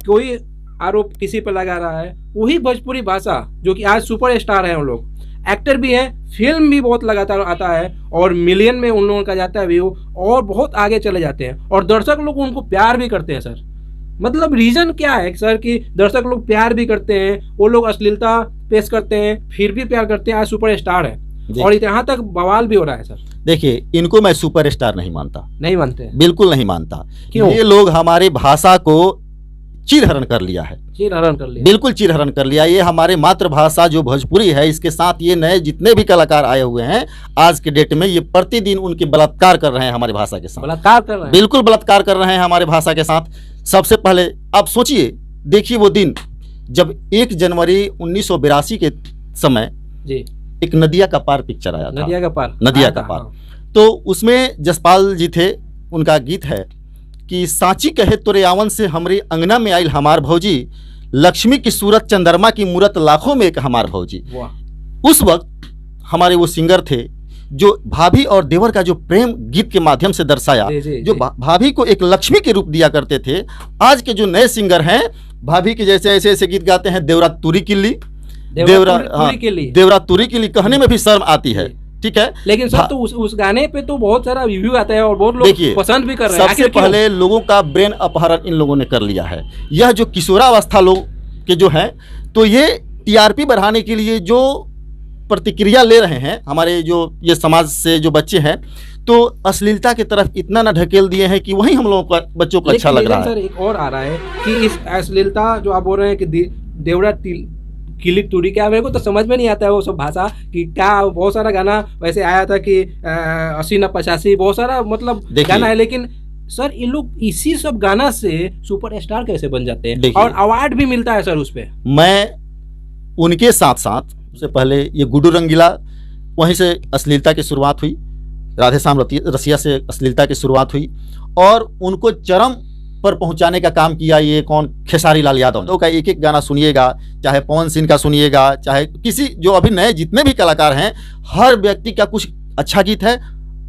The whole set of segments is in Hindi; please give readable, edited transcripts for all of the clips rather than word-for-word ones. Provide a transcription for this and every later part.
कोई आरोप किसी पर लगा रहा है, वही भोजपुरी भाषा जो कि आज सुपरस्टार है, उन लोग एक्टर भी हैं, फिल्म भी बहुत लगातार आता है और मिलियन में उन लोगों का जाता है व्यू और बहुत आगे चले जाते हैं और दर्शक लोग उनको प्यार भी करते हैं सर। मतलब रीजन क्या है सर कि दर्शक लोग प्यार भी करते हैं, वो लोग अश्लीलता पेश करते हैं फिर भी प्यार करते हैं, आज सुपरस्टार है और यहाँ तक बवाल भी हो रहा है सर। देखिए, इनको मैं सुपरस्टार नहीं मानता। नहीं मानते? बिल्कुल नहीं मानता। क्यों? ये लोग हमारे भाषा को चीरहरण कर लिया है। चीरहरण कर लिया? बिल्कुल चीरहरण कर लिया। ये हमारे मातृभाषा जो भोजपुरी है, इसके साथ ये नए जितने भी कलाकार आए हुए हैं आज के डेट में, ये प्रतिदिन उनके बलात्कार कर रहे हैं हमारे भाषा के साथ। बलात्कार कर रहे हैं? बिल्कुल बलात्कार कर रहे हैं हमारे भाषा के साथ। सबसे पहले आप सोचिए, देखिए वो दिन जब 1 जनवरी 1982 के समय जी एक नदिया का पार पिक्चर आया था। नदिया का पार। तो उसमें जसपाल जी थे, उनका गीत है कि सांची कहे तोरे आवन से हमरे अंगना में आइल हमार भौजी, लक्ष्मी की सूरत चंद्रमा की मूरत लाखों में एक हमार भौजी। उस वक्त हमारे वो सिंगर थे जो भाभी और देवर का जो प्रेम गीत के माध्यम से दर्शाया, जो भाभी को एक लक्ष्मी के रूप दिया करते थे। आज के जो नए सिंगर हैं, भाभी के जैसे ऐसे ऐसे गीत गाते हैं, देवरा तुरी किल्ली, देवरा तुरी किल्ली, कहने में भी शर्म आती है। ठीक है, लेकिन सर तो उस गाने पे तो बहुत सारा रिव्यू आता है और बहुत लोग पसंद भी कर रहे हैं। सबसे पहले लोगों का ब्रेन अपहरण इन लोगों ने कर लिया है। यह जो किशोरावस्था लोग के जो है, तो ये टीआरपी बढ़ाने के लिए जो प्रतिक्रिया ले रहे हैं हमारे जो ये समाज से जो बच्चे हैं, तो अश्लीलता की तरफ इतना ना ढकेल दिए हैं कि वही हम लोगों को बच्चों को अच्छा लग रहा है। सर एक और आ रहा है कि इस अश्लीलता जो आप बोल रहे हैं कि देवरा किली टूरी, क्या मेरे को तो समझ में नहीं आता है वो सब भाषा कि क्या। बहुत सारा गाना वैसे आया था कि 80 न 85 बहुत सारा मतलब गाना है, लेकिन सर ये लोग इसी सब गाना से सुपरस्टार कैसे बन जाते हैं और अवार्ड भी मिलता है सर उस पे। मैं उनके साथ साथ सबसे पहले ये गुड्डू रंगीला, वहीं से अश्लीलता की शुरुआत हुई, राधेश्याम रसिया से अश्लीलता की शुरुआत हुई और उनको चरम पर पहुंचाने का काम किया ये कौन, खेसारी लाल यादव का एक एक गाना सुनिएगा, चाहे पवन सिंह का सुनिएगा, चाहे किसी जो अभी नए जितने भी कलाकार हैं, हर व्यक्ति का कुछ अच्छा गीत है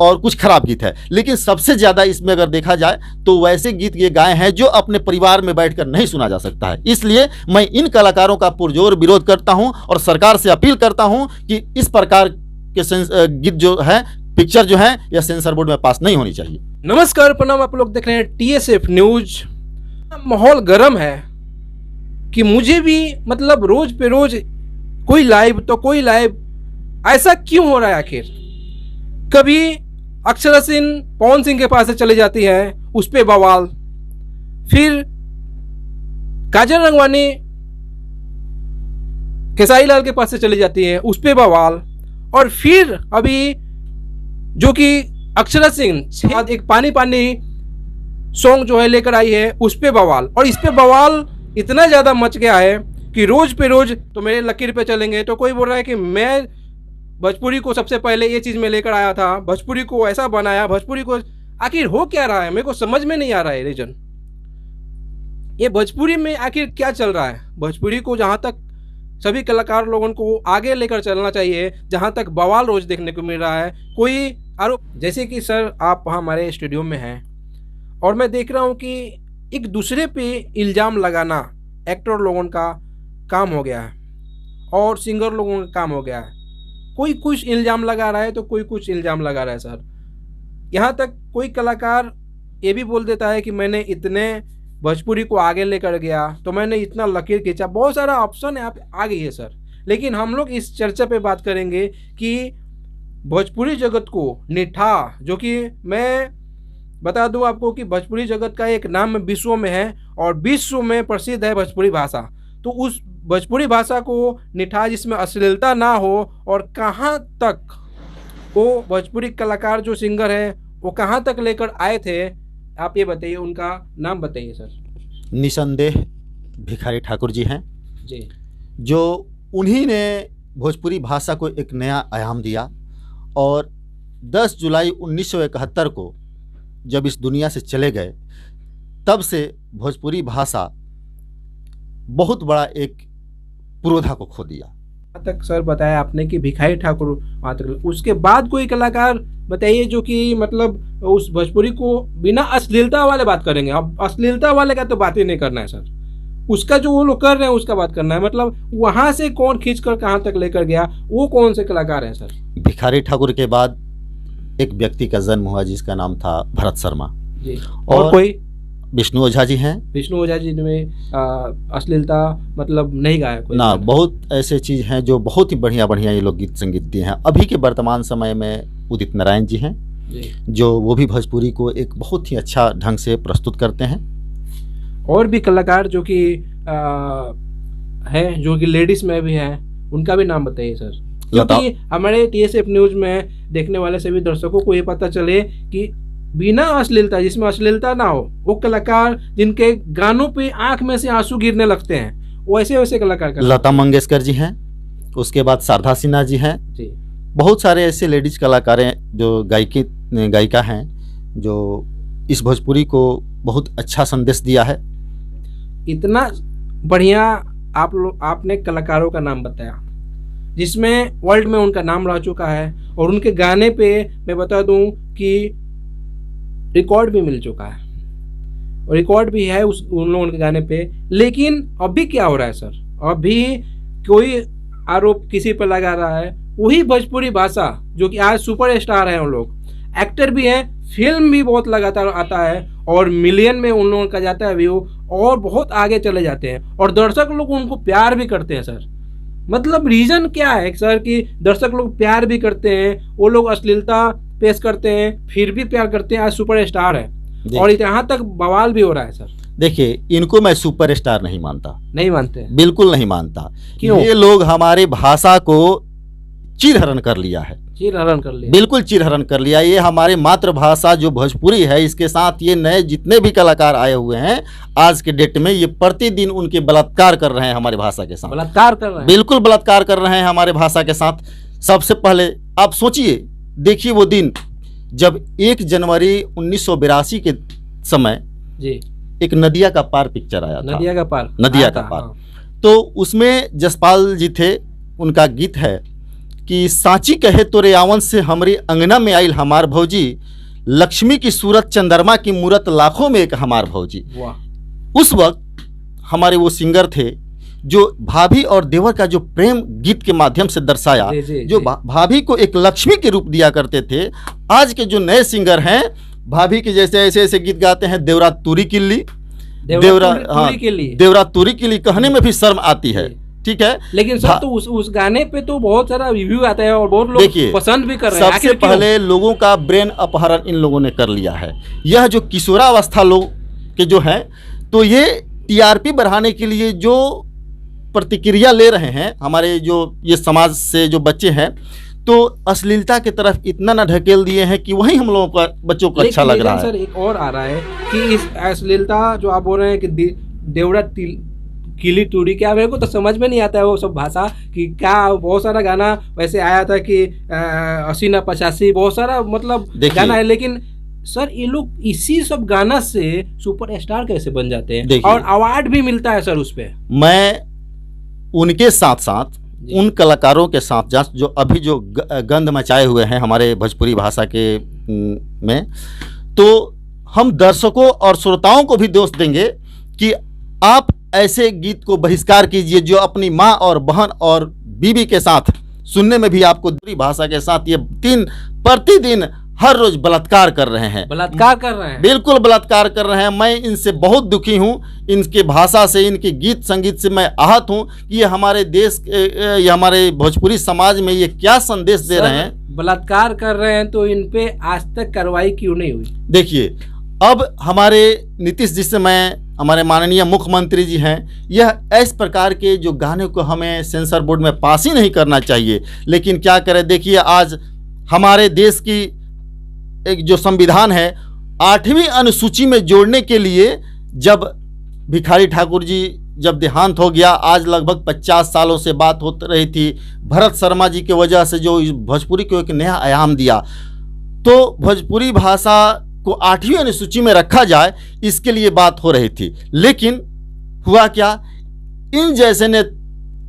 और कुछ खराब गीत है, लेकिन सबसे ज़्यादा इसमें अगर देखा जाए तो वैसे गीत ये गाए हैं जो अपने परिवार में बैठकर नहीं सुना जा सकता है। इसलिए मैं इन कलाकारों का पुरजोर विरोध करता हूं और सरकार से अपील करता हूं कि इस प्रकार के गीत जो है, पिक्चर जो है, यह सेंसर बोर्ड में पास नहीं होनी चाहिए। नमस्कार, प्रणाम, आप लोग देख रहे हैं TSF न्यूज। माहौल गर्म है कि मुझे भी मतलब रोज पे रोज कोई लाइव तो कोई लाइव, ऐसा क्यों हो रहा है आखिर? कभी अक्षरा सिंह पवन सिंह के पास से चले जाती है, उस पे बवाल, फिर काजल रंगवानी खेसारी लाल के पास से चली जाती है, उस पे बवाल, और फिर अभी जो कि अक्षरा सिंह एक पानी पानी सॉन्ग जो है लेकर आई है, उस पे बवाल। और इस पे बवाल इतना ज़्यादा मच गया है कि रोज पे रोज तो मेरे लकीर पे चलेंगे, तो कोई बोल रहा है कि मैं भोजपुरी को सबसे पहले ये चीज़ में लेकर आया था, भोजपुरी को ऐसा बनाया, भोजपुरी को आखिर हो क्या रहा है? मेरे को समझ में नहीं आ रहा है रीजन। ये भोजपुरी में आखिर क्या चल रहा है? भोजपुरी को जहाँ तक सभी कलाकार लोगों को आगे लेकर चलना चाहिए, जहाँ तक बवाल रोज देखने को मिल रहा है। कोई आरोप, जैसे कि सर आप हमारे स्टूडियो में हैं और मैं देख रहा हूँ कि एक दूसरे पे इल्ज़ाम लगाना एक्टर लोगों का काम हो गया है और सिंगर लोगों का काम हो गया है। कोई कुछ इल्ज़ाम लगा रहा है तो कोई कुछ इल्ज़ाम लगा रहा है सर। यहाँ तक कोई कलाकार ये भी बोल देता है कि मैंने इतने भोजपुरी को आगे लेकर गया, तो मैंने इतना लकीर खींचा। बहुत सारा ऑप्शन यहाँ पे आ गई है सर, लेकिन हम लोग इस चर्चा पे बात करेंगे कि भोजपुरी जगत को निठा, जो कि मैं बता दूं आपको कि भोजपुरी जगत का एक नाम विश्व में है और विश्व में प्रसिद्ध है भोजपुरी भाषा, तो उस भोजपुरी भाषा को निठा जिसमें अश्लीलता ना हो और कहाँ तक वो भोजपुरी कलाकार जो सिंगर है वो कहाँ तक लेकर आए थे, आप ये बताइए, उनका नाम बताइए सर। निसंदेह भिखारी ठाकुर जी हैं जी, जो उन्हीं ने भोजपुरी भाषा को एक नया आयाम दिया और 10 जुलाई 1971 को जब इस दुनिया से चले गए, तब से भोजपुरी भाषा बहुत बड़ा एक पुरोधा को खो दिया। वहाँ तक सर बताया आपने कि भिखारी ठाकुर वहाँ तक, उसके बाद कोई कलाकार बताइए जो कि मतलब उस भोजपुरी को बिना अश्लीलता वाले बात करेंगे। अब अश्लीलता वाले का तो बात ही नहीं करना है सर, उसका जो वो लोग कर रहे हैं उसका बात करना है। मतलब वहां से कौन खींचकर कहाँ तक लेकर गया, वो कौन से कलाकार हैं सर? भिखारी ठाकुर के बाद एक व्यक्ति का जन्म हुआ जिसका नाम था भरत शर्मा जी। और कोई? विष्णु ओझा जी हैं। विष्णु ओझा जी ने अश्लीलता मतलब नहीं गाया कोई ना, बहुत ऐसे चीज़ हैं जो बहुत ही बढ़िया बढ़िया ये लोग गीत संगीत दिए हैं। अभी के वर्तमान समय में उदित नारायण जी हैं जी, जो वो भी भोजपुरी को एक बहुत ही अच्छा ढंग से प्रस्तुत करते हैं। और भी कलाकार जो कि हैं, जो कि लेडीज में भी हैं, उनका भी नाम बताइए सर, क्योंकि हमारे TSF न्यूज में देखने वाले सभी दर्शकों को ये पता चले कि बिना अश्लीलता, जिसमें अश्लीलता ना हो, वो कलाकार जिनके गानों पे आंख में से आंसू गिरने लगते हैं, वो ऐसे वैसे कलाकार का लता मंगेशकर जी हैं, उसके बाद शारदा सिन्हा जी हैं जी। बहुत सारे ऐसे लेडीज कलाकार हैं जो गायिका हैं जो इस भोजपुरी को बहुत अच्छा संदेश दिया है। इतना बढ़िया आपने कलाकारों का नाम बताया जिसमें वर्ल्ड में उनका नाम रह चुका है, और उनके गाने पे मैं बता दूं कि रिकॉर्ड भी मिल चुका है, और रिकॉर्ड भी है उन लोगों के गाने पे। लेकिन अभी क्या हो रहा है सर? अभी कोई आरोप किसी पर लगा रहा है, वही भोजपुरी भाषा जो कि आज सुपर स्टार है, उन लोग एक्टर भी हैं, फिल्म भी बहुत लगातार आता है और मिलियन में उन लोगों का जाता है व्यू, और बहुत आगे चले जाते हैं, और दर्शक लोग उनको प्यार भी करते हैं सर। मतलब रीजन क्या है सर कि दर्शक लोग प्यार भी करते हैं, वो लोग अश्लीलता पेश करते हैं फिर भी प्यार करते हैं, आज सुपर स्टार है और यहाँ तक बवाल भी हो रहा है सर। देखिए, इनको मैं सुपर स्टार नहीं मानता। नहीं मानते? बिल्कुल नहीं मानता। क्यों? ये लोग हमारे भाषा को चिरहरण कर लिया है। चिरहरण कर लिया? बिल्कुल चिरहरण कर लिया। ये हमारे मातृभाषा जो भोजपुरी है, इसके साथ ये नए जितने भी कलाकार आए हुए हैं आज के डेट में, ये प्रतिदिन उनके बलात्कार कर रहे हैं हमारे भाषा के साथ। बलात्कार कर रहे हैं? बिल्कुल बलात्कार कर रहे हैं हमारे भाषा के साथ। सबसे पहले आप सोचिए, देखिए वो दिन जब 1 जनवरी 1982 के समय जी एक नदिया का पार पिक्चर आया था। नदिया का पार? नदिया का पार। तो उसमें जसपाल जी थे, उनका गीत है कि सांची कहे तोरे आवन से हमरे अंगना में आइल हमार भौजी, लक्ष्मी की सूरत चंद्रमा की मूरत लाखों में एक हमार भौजी। उस वक्त हमारे वो सिंगर थे जो भाभी और देवर का जो प्रेम गीत के माध्यम से दर्शाया, जो भाभी को एक लक्ष्मी के रूप दिया करते थे। आज के जो नए सिंगर हैं, भाभी के जैसे ऐसे ऐसे गीत गाते हैं, देवरा तुरी किल्ली, देवरा तुरी किल्ली कहने में भी शर्म आती है। ठीक है, लेकिन सर तो उस गाने पे तो बहुत सारा रिव्यू आता है और बहुत लोग पसंद भी कर रहे हैं। सबसे पहले लोगों का ब्रेन अपहरण इन लोगों ने कर लिया है। यह जो किशोरावस्था लोग के जो है, तो ये TRP बढ़ाने के लिए जो प्रतिक्रिया ले रहे हैं हमारे जो ये समाज से जो बच्चे हैं, तो अश्लीलता की तरफ इतना ना ढकेल दिए हैं कि वही हम लोगों का बच्चों को अच्छा लग रहा है। सर एक और आ रहा है कि इस अश्लीलता जो आप बोल रहे हैं कि देवरा किली टूरी, क्या मेरे को तो समझ में नहीं आता है वो सब भाषा कि क्या। बहुत सारा गाना वैसे आया था कि 80 ना 85 बहुत सारा मतलब गाना है, लेकिन सर ये लोग इसी सब गाना से सुपर स्टार कैसे बन जाते हैं और अवार्ड भी मिलता है सर उस पे। मैं उनके साथ साथ उन कलाकारों के साथ जो अभी जो गंध मचाए हुए हैं हमारे भोजपुरी भाषा के में, तो हम दर्शकों और श्रोताओं को भी दोष देंगे कि आप ऐसे गीत को बहिष्कार कीजिए जो अपनी माँ और बहन और बीवी के साथ सुनने में भी आपको दूसरी भाषा के साथ ये प्रतिदिन हर रोज बलात्कार कर रहे हैं। बलात्कार कर रहे हैं? बिल्कुल बलात्कार कर रहे हैं। मैं इनसे बहुत दुखी हूँ, इनके भाषा से, इनके गीत संगीत से मैं आहत हूँ कि ये हमारे देश, ये हमारे भोजपुरी समाज में ये क्या संदेश दे रहे हैं। बलात्कार कर रहे हैं तो इन पे आज तक कार्रवाई क्यों नहीं हुई? देखिए, अब हमारे नीतीश जी से मैं, हमारे माननीय मुख्यमंत्री जी हैं, यह इस प्रकार के जो गाने को हमें सेंसर बोर्ड में पास ही नहीं करना चाहिए। लेकिन क्या करें, देखिए आज हमारे देश की एक जो संविधान है 8वीं अनुसूची में जोड़ने के लिए, जब भिखारी ठाकुर जी जब देहांत हो गया, आज लगभग 50 सालों से बात हो रही थी, भरत शर्मा जी की वजह से जो भोजपुरी को एक नया आयाम दिया, तो भोजपुरी भाषा को 8वीं अनुसूची में रखा जाए, इसके लिए बात हो रही थी। लेकिन हुआ क्या, इन जैसे ने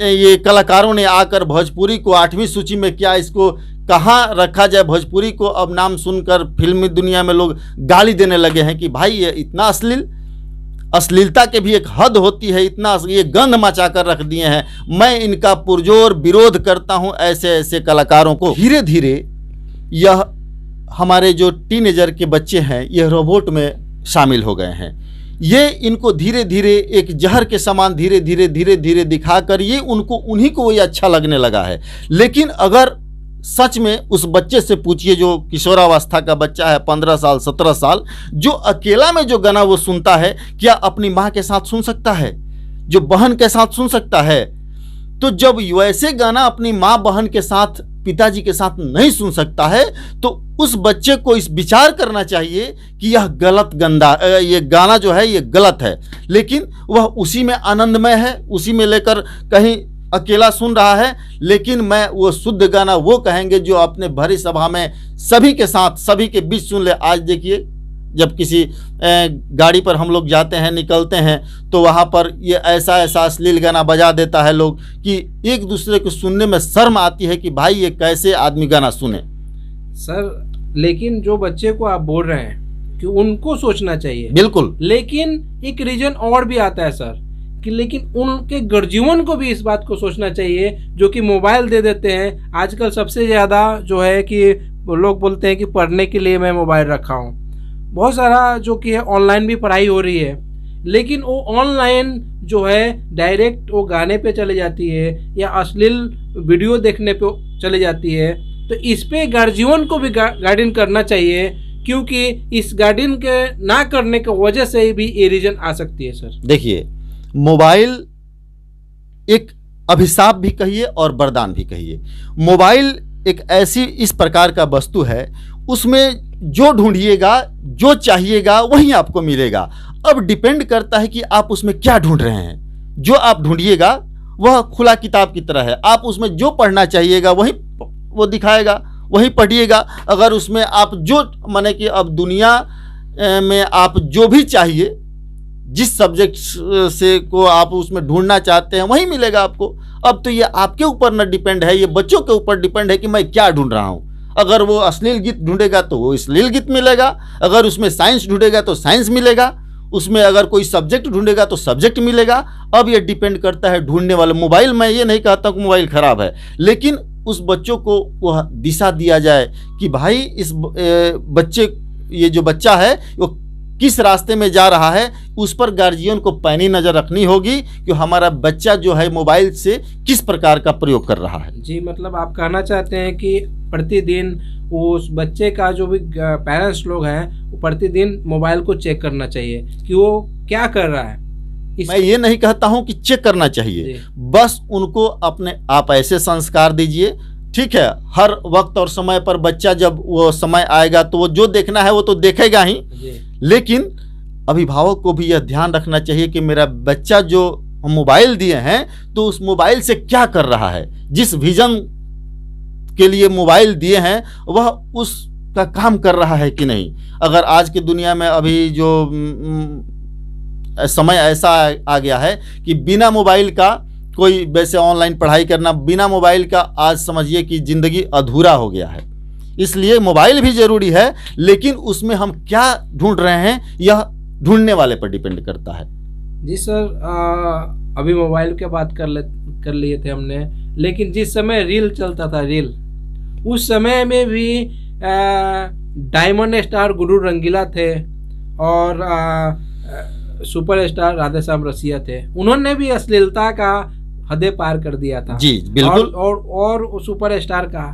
ये कलाकारों ने आकर भोजपुरी को 8वीं सूची में, क्या इसको कहाँ रखा जाए, भोजपुरी को अब नाम सुनकर फिल्मी दुनिया में लोग गाली देने लगे हैं कि भाई ये इतना अश्लील। अश्लीलता के भी एक हद होती है, इतना ये गंध मचा कर रख दिए हैं। मैं इनका पुरजोर विरोध करता हूं ऐसे ऐसे कलाकारों को। धीरे धीरे यह हमारे जो टीनेजर के बच्चे हैं यह रोबोट में शामिल हो गए हैं। ये इनको धीरे धीरे एक जहर के समान धीरे धीरे धीरे धीरे दिखाकर ये उन्हीं को ये अच्छा लगने लगा है। लेकिन अगर सच में उस बच्चे से पूछिए जो किशोरावस्था का बच्चा है, 15 साल 17 साल, जो अकेला में जो गाना वो सुनता है, क्या अपनी माँ के साथ सुन सकता है? जो बहन के साथ सुन सकता है? तो जब वैसे गाना अपनी माँ बहन के साथ, पिताजी के साथ नहीं सुन सकता है, तो उस बच्चे को इस विचार करना चाहिए कि यह गलत गंदा, ये गाना जो है ये गलत है। लेकिन वह उसी में आनंदमय है, उसी में लेकर कहीं अकेला सुन रहा है। लेकिन मैं वो शुद्ध गाना वो कहेंगे जो अपने भरी सभा में सभी के साथ, सभी के बीच सुन ले। आज देखिए जब किसी गाड़ी पर हम लोग जाते हैं, निकलते हैं, तो वहाँ पर ये ऐसा ऐसा अश्लील गाना बजा देता है लोग कि एक दूसरे को सुनने में शर्म आती है कि भाई ये कैसे आदमी गाना सुने। सर लेकिन जो बच्चे को आप बोल रहे हैं कि उनको सोचना चाहिए, बिल्कुल, लेकिन एक रीजन और भी आता है सर कि लेकिन उनके गर्जीवन को भी इस बात को सोचना चाहिए जो कि मोबाइल दे देते हैं। आजकल सबसे ज़्यादा जो है कि लोग बोलते हैं कि पढ़ने के लिए मैं मोबाइल रखा हूँ, बहुत सारा जो कि है ऑनलाइन भी पढ़ाई हो रही है, लेकिन वो ऑनलाइन जो है डायरेक्ट वो गाने पे चले जाती है या अश्लील वीडियो देखने पे चले जाती है। तो इस पे गार्जियन को भी गाइडेंस करना चाहिए, क्योंकि इस गाइडेंस के ना करने की वजह से भी ये रीजन आ सकती है। सर देखिए, मोबाइल एक अभिशाप भी कहिए और वरदान भी कहिए। मोबाइल एक ऐसी इस प्रकार का वस्तु है, उसमें जो ढूंढिएगा, जो चाहिएगा वही आपको मिलेगा। अब डिपेंड करता है कि आप उसमें क्या ढूंढ रहे हैं। जो आप ढूंढिएगा वह खुला किताब की तरह है, आप उसमें जो पढ़ना चाहिएगा वही वो दिखाएगा, वही पढ़िएगा। अगर उसमें आप जो माने कि अब दुनिया में आप जो भी चाहिए, जिस सब्जेक्ट से को आप उसमें ढूंढना चाहते हैं वही मिलेगा आपको। अब तो ये आपके ऊपर न डिपेंड है, ये बच्चों के ऊपर डिपेंड है कि मैं क्या ढूंढ रहा हूँ। अगर वो अश्लील गीत ढूंढेगा तो वो अश्लील गीत मिलेगा, अगर उसमें साइंस ढूंढेगा तो साइंस मिलेगा, उसमें अगर कोई सब्जेक्ट ढूंढेगा तो सब्जेक्ट मिलेगा। अब ये डिपेंड करता है ढूंढने वाले। मोबाइल, मैं ये नहीं कहता कि मोबाइल ख़राब है, लेकिन उस बच्चों को वह दिशा दिया जाए कि भाई इस बच्चे, ये जो बच्चा है वो किस रास्ते में जा रहा है, उस पर गार्जियन को पैनी नज़र रखनी होगी कि हमारा बच्चा जो है मोबाइल से किस प्रकार का प्रयोग कर रहा है। जी, मतलब आप कहना चाहते हैं कि प्रतिदिन उस बच्चे का जो भी पेरेंट्स लोग हैं वो प्रतिदिन मोबाइल को चेक करना चाहिए कि वो क्या कर रहा है। मैं ये नहीं कहता हूँ कि चेक करना चाहिए, बस उनको अपने आप ऐसे संस्कार दीजिए। ठीक है, हर वक्त और समय पर बच्चा जब वो समय आएगा तो वो जो देखना है वो तो देखेगा ही, लेकिन अभिभावक को भी यह ध्यान रखना चाहिए कि मेरा बच्चा जो हम मोबाइल दिए हैं तो उस मोबाइल से क्या कर रहा है, जिस विजन के लिए मोबाइल दिए हैं वह उसका काम कर रहा है कि नहीं। अगर आज की दुनिया में अभी जो समय ऐसा आ गया है कि बिना मोबाइल का कोई वैसे ऑनलाइन पढ़ाई करना, बिना मोबाइल का आज समझिए कि ज़िंदगी अधूरा हो गया है। इसलिए मोबाइल भी ज़रूरी है, लेकिन उसमें हम क्या ढूंढ रहे हैं यह ढूंढने वाले पर डिपेंड करता है। जी सर, अभी मोबाइल की बात कर लिए थे हमने, लेकिन जिस समय रील चलता था, रील, उस समय में भी डायमंड स्टार गुरु रंगीला थे और सुपर स्टार राधेश्याम रसिया थे। उन्होंने भी अश्लीलता का हदें पार कर दिया था। जी बिल्कुल। और सुपर स्टार का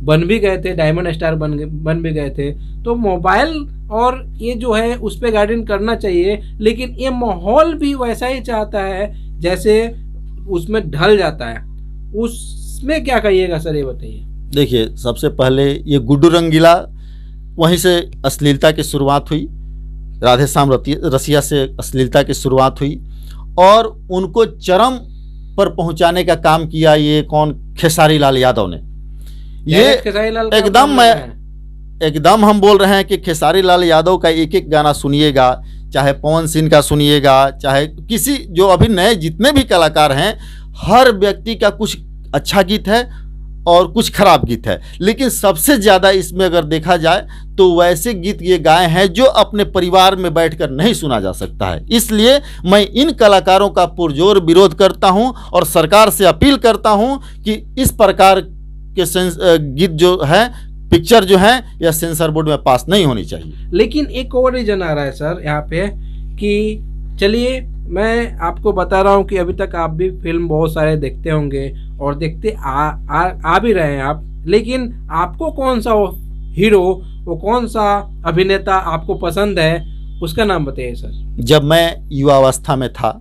बन भी गए थे, डायमंड स्टार बन भी गए थे। तो मोबाइल और ये जो है उस पर गाइडेंस करना चाहिए, लेकिन ये माहौल भी वैसा ही चाहता है जैसे उसमें ढल जाता है। उसमें क्या कहिएगा सर, ये बताइए। देखिए, सबसे पहले ये गुड्डू रंगीला, वहीं से अश्लीलता की शुरुआत हुई। राधेश्याम रसिया से अश्लीलता की शुरुआत हुई और उनको चरम पर पहुंचाने का काम किया ये कौन, खेसारी लाल यादव ने। ये एकदम हम बोल रहे हैं कि खेसारी लाल यादव का एक एक गाना सुनिएगा, चाहे पवन सिंह का सुनिएगा, चाहे किसी जो अभी नए जितने भी कलाकार हैं, हर व्यक्ति का कुछ अच्छा गीत है और कुछ खराब गीत है, लेकिन सबसे ज़्यादा इसमें अगर देखा जाए तो वैसे गीत ये गाए हैं जो अपने परिवार में बैठकर नहीं सुना जा सकता है। इसलिए मैं इन कलाकारों का पुरजोर विरोध करता हूं और सरकार से अपील करता हूं कि इस प्रकार के गीत जो है, पिक्चर जो है, यह सेंसर बोर्ड में पास नहीं होनी चाहिए। लेकिन एक और रीजन आ रहा है सर यहाँ पे कि चलिए मैं आपको बता रहा हूँ कि अभी तक आप भी फिल्म बहुत सारे देखते होंगे और देखते आ भी रहे हैं आप, लेकिन आपको कौन सा हीरो, वो कौन सा अभिनेता आपको पसंद है, उसका नाम बताइए सर। जब मैं युवावस्था में था,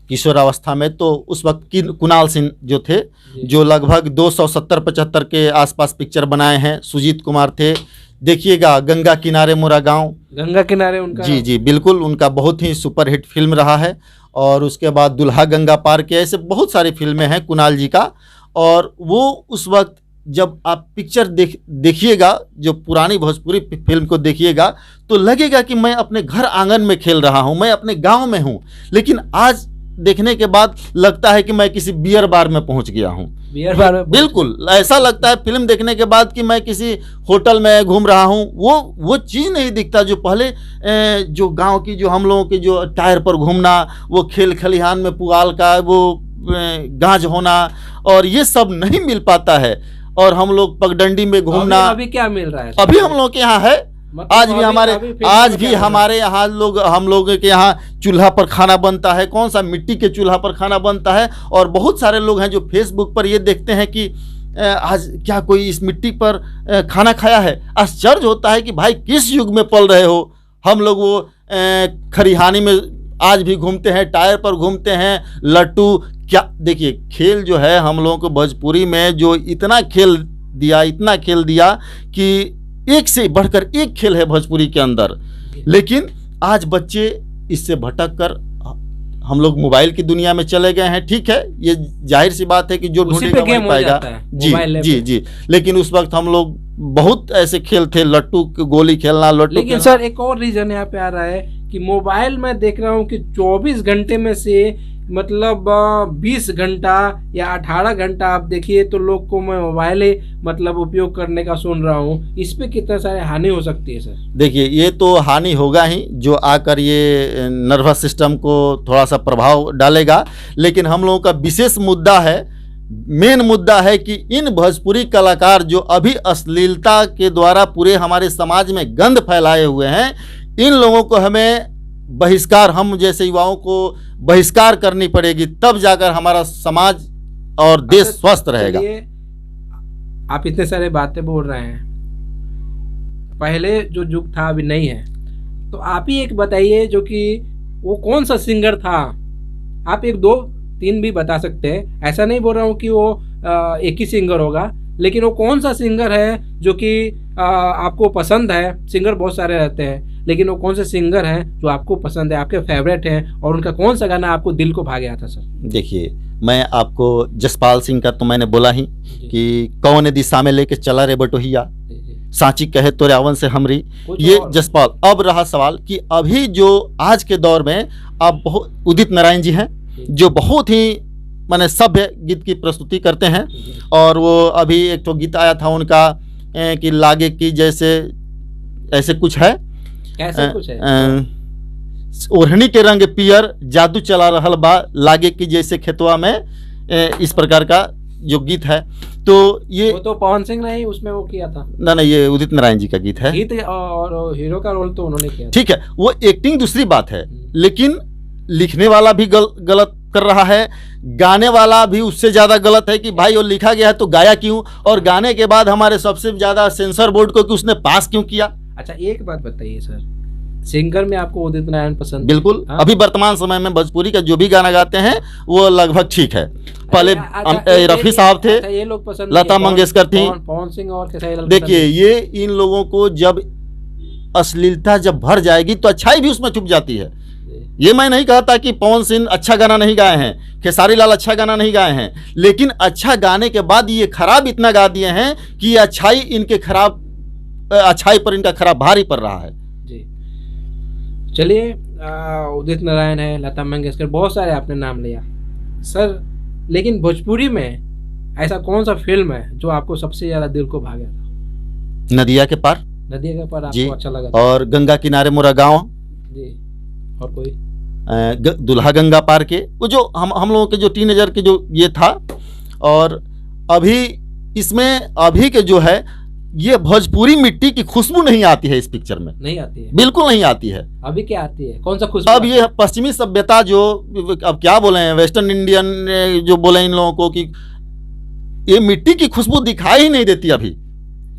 किशोरावस्था में, तो उस वक्त की कुणाल सिंह जो थे, जो लगभग 270-75 के आसपास पिक्चर बनाए हैं। सुजीत कुमार थे, देखिएगा गंगा किनारे मोरा गांव, गंगा किनारे उनका, जी जी बिल्कुल, उनका बहुत ही सुपरहिट फिल्म रहा है। और उसके बाद दुल्हा गंगा पार के, ऐसे बहुत सारी फिल्में हैं कुणाल जी का। और वो उस वक्त जब आप पिक्चर देखिएगा, जो पुरानी भोजपुरी फिल्म को देखिएगा, तो लगेगा कि मैं अपने घर आंगन में खेल रहा हूँ, मैं अपने गांव में हूँ। लेकिन आज देखने के बाद लगता है कि मैं किसी बियर बार में पहुंच गया हूँ। बियर बार में बिल्कुल ऐसा लगता है फिल्म देखने के बाद कि मैं किसी होटल में घूम रहा हूँ। वो चीज़ नहीं दिखता जो पहले, जो गांव की, जो हम लोगों की जो टायर पर घूमना, वो खेल खलिहान में पुआल का वो गांज होना, और ये सब नहीं मिल पाता है। और हम लोग पगडंडी में घूमना, अभी क्या मिल रहा है? अभी हम लोग के यहाँ है, आज भी हमारे यहाँ हम लोग के यहाँ चूल्हा पर खाना बनता है। कौन सा, मिट्टी के चूल्हा पर खाना बनता है। और बहुत सारे लोग हैं जो फेसबुक पर ये देखते हैं कि आज क्या कोई इस मिट्टी पर खाना खाया है। आश्चर्य होता है कि भाई किस युग में पल रहे हो। हम लोग वो खरिहानी में आज भी घूमते हैं, टायर पर घूमते हैं, लट्टू। क्या देखिए, खेल जो है हम लोगों को भोजपुरी में जो इतना खेल दिया कि एक से बढ़कर एक खेल है भोजपुरी के अंदर। लेकिन आज बच्चे इससे भटक कर हम लोग मोबाइल की दुनिया में चले गए हैं। ठीक है, ये जाहिर सी बात है कि जो ढूंढेगा वही पाएगा। जी। लेकिन उस वक्त हम लोग बहुत ऐसे खेल थे, लट्टू गोली खेलना, लट्टू। लेकिन सर एक और रीजन यहाँ पे आ रहा है कि मोबाइल में देख रहा हूँ कि 24 घंटे में से मतलब 20 घंटा या 18 घंटा आप देखिए तो लोग को मैं मोबाइल ही मतलब उपयोग करने का सुन रहा हूँ। इस पे कितना सारे हानि हो सकती है सर? देखिए, ये तो हानि होगा ही, जो आकर ये नर्वस सिस्टम को थोड़ा सा प्रभाव डालेगा। लेकिन हम लोगों का विशेष मुद्दा है, मेन मुद्दा है कि इन भोजपुरी कलाकार जो अभी अश्लीलता के द्वारा पूरे हमारे समाज में गंद फैलाए हुए हैं, इन लोगों को हमें बहिष्कार, हम जैसे युवाओं को बहिष्कार करनी पड़ेगी, तब जाकर हमारा समाज और देश स्वस्थ रहेगा। आप इतने सारे बातें बोल रहे हैं, पहले जो युग था अभी नहीं है, तो आप ही एक बताइए जो कि वो कौन सा सिंगर था। आप 1, 2, 3 भी बता सकते हैं, ऐसा नहीं बोल रहा हूँ कि वो एक ही सिंगर होगा, लेकिन वो कौन सा सिंगर है जो कि आपको पसंद है। सिंगर बहुत सारे रहते हैं, लेकिन वो कौन से सिंगर हैं जो आपको पसंद है, आपके फेवरेट हैं, और उनका कौन सा गाना आपको दिल को भा गया था सर? देखिए, मैं आपको जसपाल सिंह का तो मैंने बोला ही कि कौन दिशा में लेके चला रे बटोहिया, सांची कहे तो रावण से हमरी, ये जसपाल। अब रहा सवाल कि अभी जो आज के दौर में आप बहुत उदित नारायण जी हैं, जो बहुत ही माने सभ्य गीत की प्रस्तुति करते हैं। और वो अभी एक तो गीत आया था उनका कि लागे की जैसे, ऐसे कुछ है, कैसे कुछ है, ओढ़नी के रंग पियर जादू चला रहल बा, लागे की जैसे खेतवा में, इस प्रकार का जो गीत है। तो ये वो तो पवन सिंह ने ही उसमें वो किया था ना, ये उदित नारायण जी का गीत है। गीत और हीरो का रोल तो उन्होंने किया। ठीक है, वो एक्टिंग दूसरी बात है, लेकिन लिखने वाला भी गलत कर रहा है, गाने वाला भी उससे ज़्यादा गलत है कि भाई वो लिखा गया है तो गाया क्यों, और गाने के बाद हमारे सबसे ज़्यादा सेंसर बोर्ड को कि उसने पास क्यों किया। अच्छा, एक बात बताइए सर, सिंगर में आपको उदित नारायण पसंद? बिल्कुल। हाँ? अभी वर्तमान समय में भोजपुरी का जो भी गाना गाते हैं वो लगभग ठीक है। पहले रफी साहब थे, ये लोग पसंद, लता मंगेशकर थी, पवन सिंह और कैसा। देखिए, ये इन लोगों को जब अश्लीलता जब भर जाएगी तो अच्छाई भी उसमें छुप जाती है। ये मैं नहीं कहता कि पवन सिंह अच्छा गाना नहीं गाए हैं, खेसारी लाल अच्छा गाना नहीं गाए हैं, लेकिन अच्छा गाने के बाद ये खराब इतना गा दिए हैं कि ये अच्छाई पर इनका खराब भारी पड़ रहा है। जी, चलिए, उदित नारायण है, लता मंगेशकर, बहुत सारे आपने नाम लिया सर, लेकिन भोजपुरी में ऐसा कौन सा फिल्म है जो आपको सबसे ज्यादा दिल को भा गया था? नदिया के पार। नदिया के पार जी, आपको अच्छा लगा था? और गंगा किनारे मोरा गाँव जी, और कोई? दुल्हा गंगा पार के, वो जो हम लोगों के जो टीनेजर के जो ये था। और अभी इसमें अभी के जो है ये भोजपुरी मिट्टी की खुशबू नहीं आती है इस पिक्चर में, नहीं आती है, बिल्कुल नहीं आती है। अभी क्या आती है, कौन सा खुशबू? अब ये पश्चिमी सभ्यता जो, अब क्या बोले हैं, वेस्टर्न इंडियन जो बोले इन लोगों को, कि ये मिट्टी की खुशबू दिखाई ही नहीं देती अभी।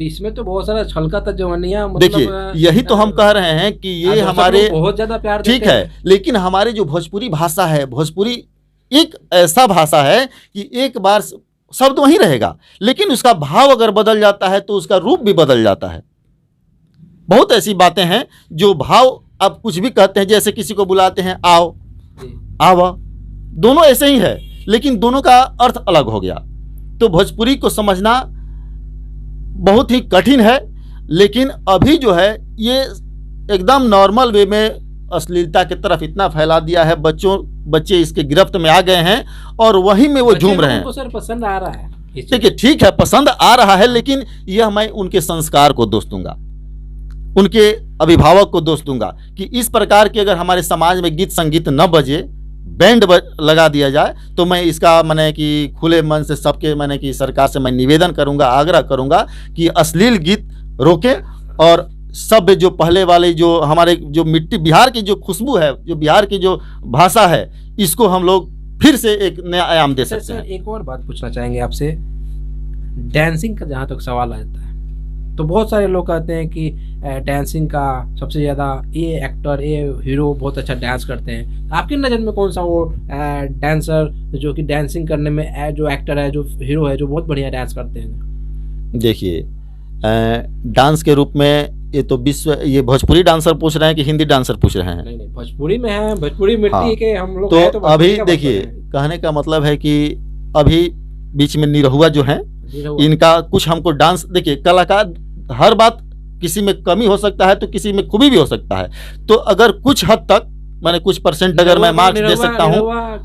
इसमें तो बहुत सारा छलका था जवानियां, मतलब देखिए यही तो हम कह रहे हैं कि ये हमारे बहुत ज्यादा प्यार ठीक है, लेकिन हमारे जो भोजपुरी भाषा है, भोजपुरी एक ऐसा भाषा है कि एक बार शब्द वही रहेगा, लेकिन उसका भाव अगर बदल जाता है तो उसका रूप भी बदल जाता है। बहुत ऐसी बातें हैं जो भाव आप कुछ भी कहते हैं, जैसे किसी को बुलाते हैं आओ, आवा, दोनों ऐसे ही है, लेकिन दोनों का अर्थ अलग हो गया। तो भोजपुरी को समझना बहुत ही कठिन है, लेकिन अभी जो है ये एकदम नॉर्मल वे में अश्लीलता की तरफ इतना फैला दिया है, बच्चे इसके गिरफ्त में आ गए हैं और वहीं में वो झूम रहे हैं। सर पसंद आ रहा है, देखिए ठीक है, पसंद आ रहा है, लेकिन यह मैं उनके संस्कार को दोष दूंगा, उनके अभिभावक को दोष दूंगा कि इस प्रकार के अगर हमारे समाज में गीत संगीत न बजे, बैंड लगा दिया जाए, तो मैं इसका मैंने कि खुले मन से सबके मैंने कि सरकार से मैं निवेदन करूंगा, आग्रह करूंगा कि अश्लील गीत रोके और सब जो पहले वाले जो हमारे जो मिट्टी, बिहार की जो खुशबू है, जो बिहार की जो भाषा है, इसको हम लोग फिर से एक नया आयाम दे सकते हैं। एक और बात पूछना चाहेंगे आपसे, डांसिंग का जहाँ तक सवाल आता है तो बहुत सारे लोग कहते हैं कि डांसिंग का सबसे ज़्यादा ये एक्टर, ये हीरो बहुत अच्छा डांस करते हैं। आपकी नज़र में कौन सा वो डांसर जो कि डांसिंग करने में जो एक्टर है, जो हीरो है, जो बहुत बढ़िया डांस करते हैं? देखिए डांस के रूप में ये तो विश्व, ये भोजपुरी डांसर पूछ रहे हैं कि हिंदी डांसर पूछ रहे हैं? नहीं, भोजपुरी में है, भोजपुरी मिट्टी के हम लोग तो अभी देखिए कहने का मतलब है कि अभी बीच में निरहुआ जो है, इनका कुछ हमको डांस, देखिए कलाकार हर बात, किसी में कमी हो सकता है तो किसी में खूबी भी हो सकता है। तो अगर कुछ हद तक मैंने कुछ परसेंट अगर मैं मार्क्स दे सकता हूँ,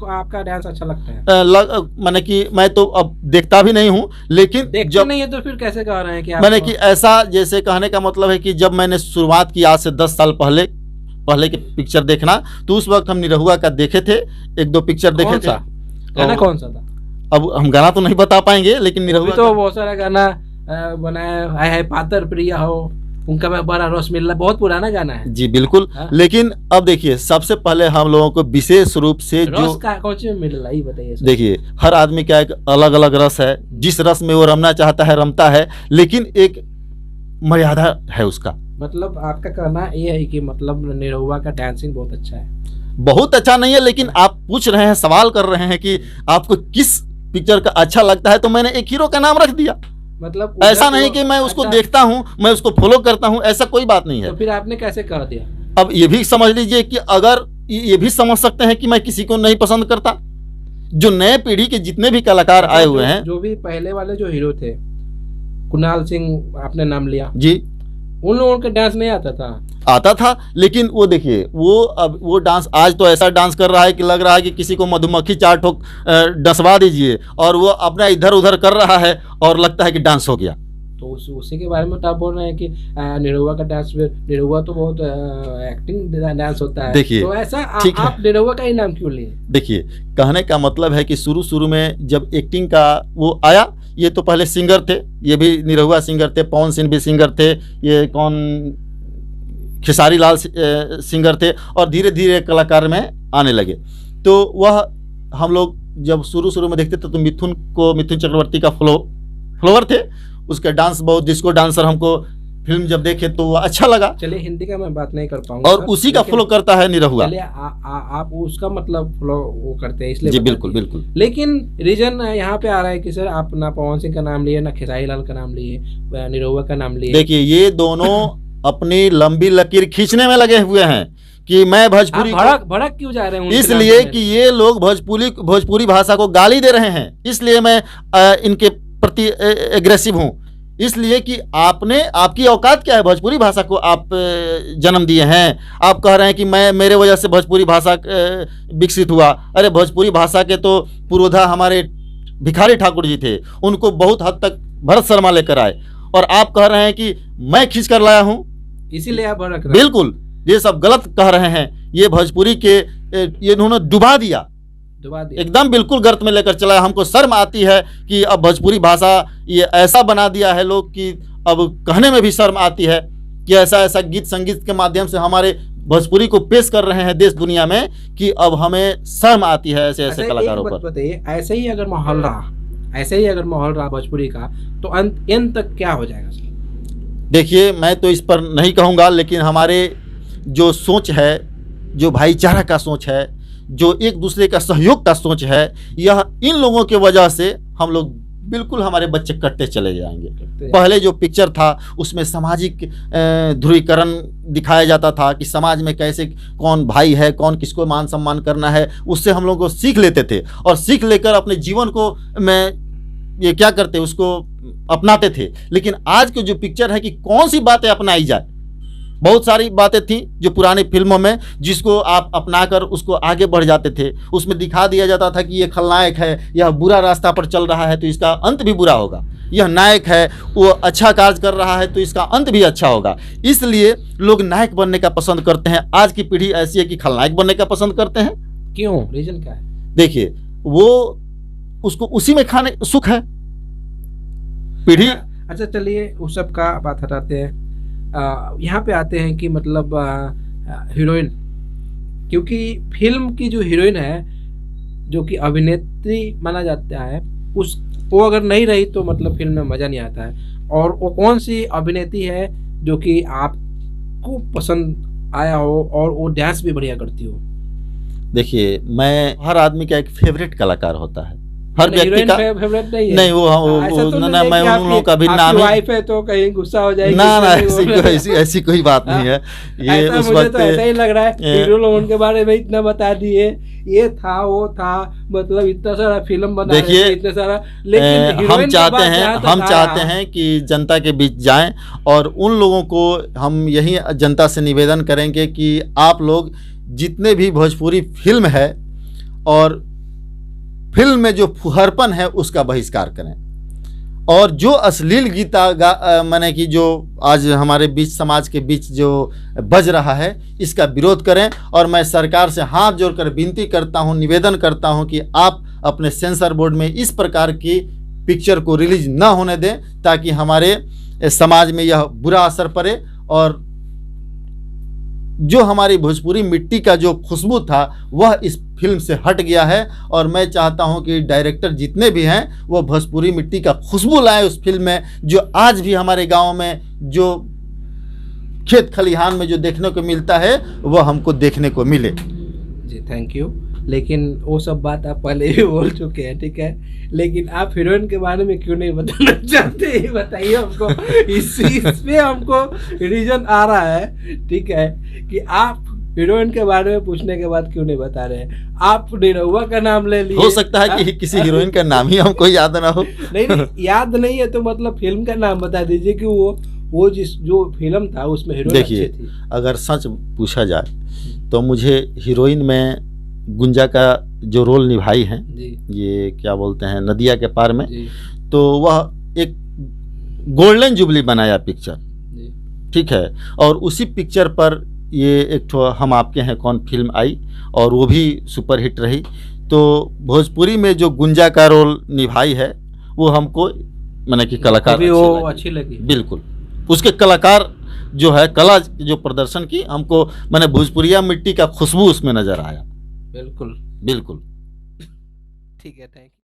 आपका डांस अच्छा लगता है? मैंने कि मैं तो अब देखता भी नहीं हूँ, लेकिन जब नहीं है तो फिर कैसे कह रहे हैं कि मैंने कि ऐसा, जैसे कहने का मतलब है कि जब मैंने शुरुआत की आज से 10 साल पहले के पिक्चर देखना, तो उस वक्त हम निरहुआ का देखे थे, 1-2 पिक्चर देखे थे। गाना कौन सा था? अब हम गाना तो नहीं बता पाएंगे, लेकिन निरहुआ तो बहुत सारा गाना बनाया है, पातर प्रिया हो, उनका मैं बड़ा रस मिल रहा, बहुत पुराना गाना है। जी बिल्कुल। लेकिन अब देखिए सबसे पहले हम लोगों को विशेष रूप से जो कौन सी मिल रहा है बताइए। देखिए हर आदमी का एक अलग अलग रस है, जिस रस में वो रमना चाहता है रमता है, लेकिन एक मर्यादा है उसका। मतलब आपका कहना ये है कि मतलब निरहुआ का डांसिंग बहुत अच्छा है? बहुत अच्छा नहीं है, लेकिन आप पूछ रहे हैं, सवाल कर रहे हैं कि आपको किस पिक्चर का अच्छा लगता है, तो मैंने एक हीरो का नाम रख दिया। मतलब ऐसा नहीं कि मैं उसको देखता हूं, मैं उसको फॉलो करता हूं, ऐसा कोई बात नहीं है। तो फिर आपने कैसे कह दिया? अब ये भी समझ लीजिए कि अगर ये भी समझ सकते हैं कि मैं किसी को नहीं पसंद करता। जो नए पीढ़ी के जितने भी कलाकार आए हुए हैं, जो भी पहले वाले जो हीरो थे, कुणाल सिंह आपने नाम लिया जी, उन लोगों का डांस नहीं आता था, लेकिन वो देखिए वो डांस आज तो ऐसा डांस कर रहा है कि लग रहा है कि किसी को मधुमक्खी 4 ठोक डसवा दीजिए, और वो अपना इधर उधर कर रहा है और लगता है कि डांस हो गया। तो उसी के बारे में आप बोल रहे हैं कि निरहुआ का डांस, निरहुआ तो बहुत एक्टिंग डांस होता है। देखिए तो ऐसा आप निरहुआ का ही नाम क्यों लिए? देखिए कहने का मतलब है कि शुरू में जब एक्टिंग का वो आया, ये तो पहले सिंगर थे, ये भी निरहुआ सिंगर थे, पवन सिंह भी सिंगर थे, ये कौन खेसारी लाल सिंगर थे, और धीरे धीरे कलाकार में आने लगे। तो वह हम लोग जब शुरू में देखते थे तो मिथुन चक्रवर्ती का फ्लोवर थे, उसका डांस बहुत, डिस्को डांसर हमको फिल्म जब देखे तो वो अच्छा लगा। चलिए हिंदी का मैं बात नहीं कर पाऊंगा, और उसी का फॉलो करता है निरहुआ। आप उसका मतलब फॉलो वो करते हैं इसलिए? जी बिल्कुल। लेकिन रीजन यहाँ पे आ रहा है कि सर आप ना पवन सिंह का नाम लिए, ना खेसारी लाल का नाम लिए, निरहुआ का नाम लिए। देखिए ये दोनों अपनी लंबी लकीर खींचने में लगे हुए हैं कि मैं भोजपुरी भड़क क्यों जा रहे हैं? इसलिए कि ये लोग भोजपुरी भाषा को गाली दे रहे हैं, इसलिए मैं इनके प्रति एग्रेसिव हूँ। इसलिए कि आपकी औकात क्या है? भोजपुरी भाषा को आप जन्म दिए हैं, आप कह रहे हैं कि मेरे वजह से भोजपुरी भाषा विकसित हुआ। अरे भोजपुरी भाषा के तो पुरोधा हमारे भिखारी ठाकुर जी थे, उनको बहुत हद तक भरत शर्मा लेकर आए, और आप कह रहे हैं कि मैं खींच कर लाया हूं, इसीलिए आप रख रहे हैं। बिल्कुल, ये सब गलत कह रहे हैं। ये भोजपुरी के ये इन्होंने डुबा दिया, एकदम बिल्कुल गर्त में लेकर चला। हमको शर्म आती है कि अब भोजपुरी भाषा ये ऐसा बना दिया है लोग कि अब कहने में भी शर्म आती है कि ऐसा ऐसा गीत संगीत के माध्यम से हमारे भोजपुरी को पेश कर रहे हैं देश दुनिया में कि अब हमें शर्म आती है ऐसे ऐसे कलाकारों पर। बताइए, ऐसे ही अगर माहौल रहा भोजपुरी का, तो अंत तक क्या हो जाएगा? देखिए, मैं तो इस पर नहीं कहूँगा, लेकिन हमारे जो सोच है, जो भाईचारा का सोच है, जो एक दूसरे का सहयोग का सोच है, यह इन लोगों के वजह से हम लोग बिल्कुल हमारे बच्चे कटते चले जाएंगे। पहले जो पिक्चर था उसमें सामाजिक ध्रुवीकरण दिखाया जाता था कि समाज में कैसे कौन भाई है, कौन किसको मान सम्मान करना है, उससे हम लोग को सीख लेते थे, और सीख लेकर अपने जीवन को ये क्या करते, उसको अपनाते थे। लेकिन आज की जो पिक्चर है कि कौन सी बातें अपनाई जाए, बहुत सारी बातें थी जो पुरानी फिल्मों में जिसको आप अपनाकर उसको आगे बढ़ जाते थे। उसमें दिखा दिया जाता था कि ये खलनायक है, यह बुरा रास्ता पर चल रहा है तो इसका अंत भी बुरा होगा, यह नायक है, वो अच्छा कार्य कर रहा है तो इसका अंत भी अच्छा होगा। इसलिए लोग नायक बनने का पसंद करते हैं। आज की पीढ़ी ऐसी है कि खलनायक बनने का पसंद करते हैं। क्यों? रीजन क्या है? देखिए, वो उसको उसी में खाने सुख है पीढ़ी। अच्छा चलिए, उस सब का बात हटाते हैं, यहाँ पे आते हैं कि मतलब हीरोइन, क्योंकि फिल्म की जो हीरोइन है, जो कि अभिनेत्री माना जाता है, वो अगर नहीं रही तो मतलब फिल्म में मज़ा नहीं आता है। और वो कौन सी अभिनेत्री है जो कि आपको पसंद आया हो और वो डांस भी बढ़िया करती हो? देखिए, मैं हर आदमी का एक फेवरेट कलाकार होता है, हर व्यक्ति का फेवरेट नहीं है। नहीं, वो ना मैं उन लोगों का भी नाम वाइफ है तो कहीं गुस्सा हो जाएगी। ना, ऐसी कोई बात नहीं है। ये उस वक्त तो ऐसा ही लग रहा है, हीरो लोगों के बारे में इतना बता दिए, ये था वो था, मतलब इतना सारा फिल्म बना, देखिए इतना सारा, लेकिन हम चाहते हैं कि जनता के बीच जाएं, और उन लोगों को हम यही जनता से निवेदन करेंगे कि आप लोग जितने भी भोजपुरी फिल्म है और फिल्म में जो फुहरपन है उसका बहिष्कार करें, और जो अश्लील गीत माने कि जो आज हमारे बीच समाज के बीच जो बज रहा है इसका विरोध करें। और मैं सरकार से हाथ जोड़कर विनती करता हूं, निवेदन करता हूं कि आप अपने सेंसर बोर्ड में इस प्रकार की पिक्चर को रिलीज न होने दें, ताकि हमारे समाज में यह बुरा असर पड़े, और जो हमारी भोजपुरी मिट्टी का जो खुशबू था वह इस फिल्म से हट गया है। और मैं चाहता हूं कि डायरेक्टर जितने भी हैं वो भोजपुरी मिट्टी का खुशबू लाए उस फिल्म में, जो आज भी हमारे गांव में जो खेत खलिहान में जो देखने को मिलता है वह हमको देखने को मिले। जी, थैंक यू। लेकिन वो सब बात आप पहले ही बोल चुके हैं, ठीक है, लेकिन आप हीरोइन के बारे में क्यों नहीं बताना चाहते, ये बताइए हमको। इसमें हमको रीजन आ रहा है, ठीक है, कि आप हीरोइन के बारे में पूछने के बाद क्यों नहीं बता रहे हैं। आप निरहुआ का नाम ले लिए, हो सकता है कि किसी हीरोइन का नाम ही हमको याद ना हो। नहीं, याद नहीं है तो मतलब फिल्म का नाम बता दीजिए कि वो जो फिल्म था उसमें हीरोइन अच्छी थी। देखिए, अगर सच पूछा जाए तो मुझे हीरोइन में गुंजा का जो रोल निभाई है, ये क्या बोलते हैं, नदिया के पार में, तो वह एक गोल्डन जुबली बनाया पिक्चर, ठीक है, और उसी पिक्चर पर ये एक ठो हम आपके हैं कौन फिल्म आई और वो भी सुपरहिट रही। तो भोजपुरी में जो गुंजा का रोल निभाई है वो हमको माने कि कलाकार अच्छी लगी। बिल्कुल, उसके कलाकार जो है, कला जो प्रदर्शन की, हमको माने भोजपुरिया मिट्टी का खुशबू उसमें नजर आया। बिल्कुल बिल्कुल। ठीक है, थैंक यू।